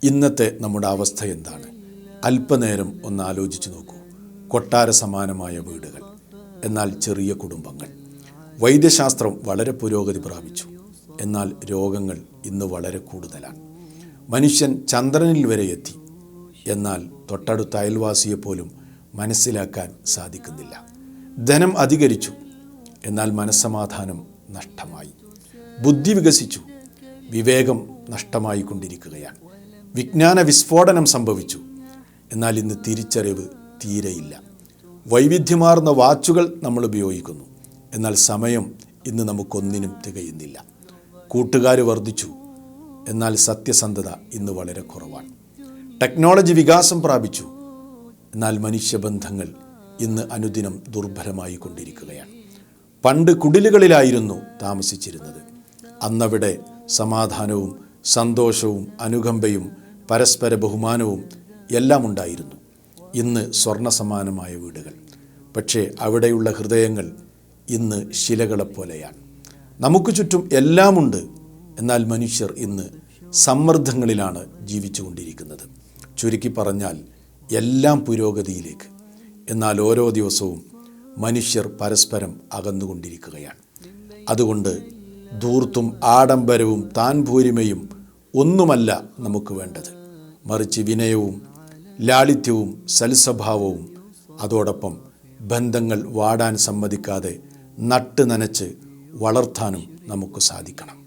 ഇന്നത്തെ നമ്മുടെ അവസ്ഥ എന്താണ്? അല്പനേരം ഒന്ന് ആലോചിച്ച് നോക്കൂ. കൊട്ടാര സമാനമായ വീടുകൾ, എന്നാൽ ചെറിയ കുടുംബങ്ങൾ. വൈദ്യശാസ്ത്രം വളരെ പുരോഗതി പ്രാപിച്ചു, എന്നാൽ രോഗങ്ങൾ ഇന്ന് വളരെ കൂടുതലാണ്. മനുഷ്യൻ ചന്ദ്രനിൽ വരെ എത്തി, എന്നാൽ തൊട്ടടുത്ത അയൽവാസിയെപ്പോലും മനസ്സിലാക്കാൻ സാധിക്കുന്നില്ല. ധനം അധികരിച്ചു, എന്നാൽ മനസ്സമാധാനം നഷ്ടമായി. ബുദ്ധി വികസിച്ചു, വിവേകം നഷ്ടമായി കൊണ്ടിരിക്കുകയാണ്. വിജ്ഞാന വിസ്ഫോടനം സംഭവിച്ചു, എന്നാൽ ഇന്ന് തിരിച്ചറിവ് തീരെയില്ല. വൈവിധ്യമാർന്ന വാച്ചുകൾ നമ്മൾ ഉപയോഗിക്കുന്നു, എന്നാൽ സമയം ഇന്ന് നമുക്കൊന്നിനും തികയുന്നില്ല. കൂട്ടുകാർ വർദ്ധിച്ചു, എന്നാൽ സത്യസന്ധത ഇന്ന് വളരെ കുറവാണ്. ടെക്നോളജി വികാസം പ്രാപിച്ചു, എന്നാൽ മനുഷ്യബന്ധങ്ങൾ ഇന്ന് അനുദിനം ദുർബലമായി കൊണ്ടിരിക്കുകയാണ്. പണ്ട് കുടിലുകളിലായിരുന്നു താമസിച്ചിരുന്നത്. അന്നവിടെ സമാധാനവും സന്തോഷവും അനുകമ്പയും പരസ്പര ബഹുമാനവും എല്ലാം ഉണ്ടായിരുന്നു. ഇന്ന് സ്വർണ്ണ സമാനമായ വീടുകൾ, പക്ഷേ അവിടെയുള്ള ഹൃദയങ്ങൾ ഇന്ന് ശിലകളെപ്പോലെയാണ്. നമുക്ക് ചുറ്റും എല്ലാമുണ്ട്, എന്നാൽ മനുഷ്യർ ഇന്ന് സമ്മർദ്ദങ്ങളിലാണ് ജീവിച്ചു കൊണ്ടിരിക്കുന്നത്. ചുരുക്കി പറഞ്ഞാൽ എല്ലാം പുരോഗതിയിലേക്ക്, എന്നാൽ ഓരോ ദിവസവും മനുഷ്യർ പരസ്പരം അകന്നുകൊണ്ടിരിക്കുകയാണ്. അതുകൊണ്ട് ധൂർത്തും ആഡംബരവും താൻ പോരിമയും ഒന്നുമല്ല നമുക്ക് വേണ്ടത്, മറിച്ച് വിനയവും ലാളിത്യവും സൽസ്വഭാവവും, അതോടൊപ്പം ബന്ധങ്ങൾ വാടാൻ സമ്മതിക്കാതെ നട്ട് നനച്ച് വളർത്താനും നമുക്ക് സാധിക്കണം.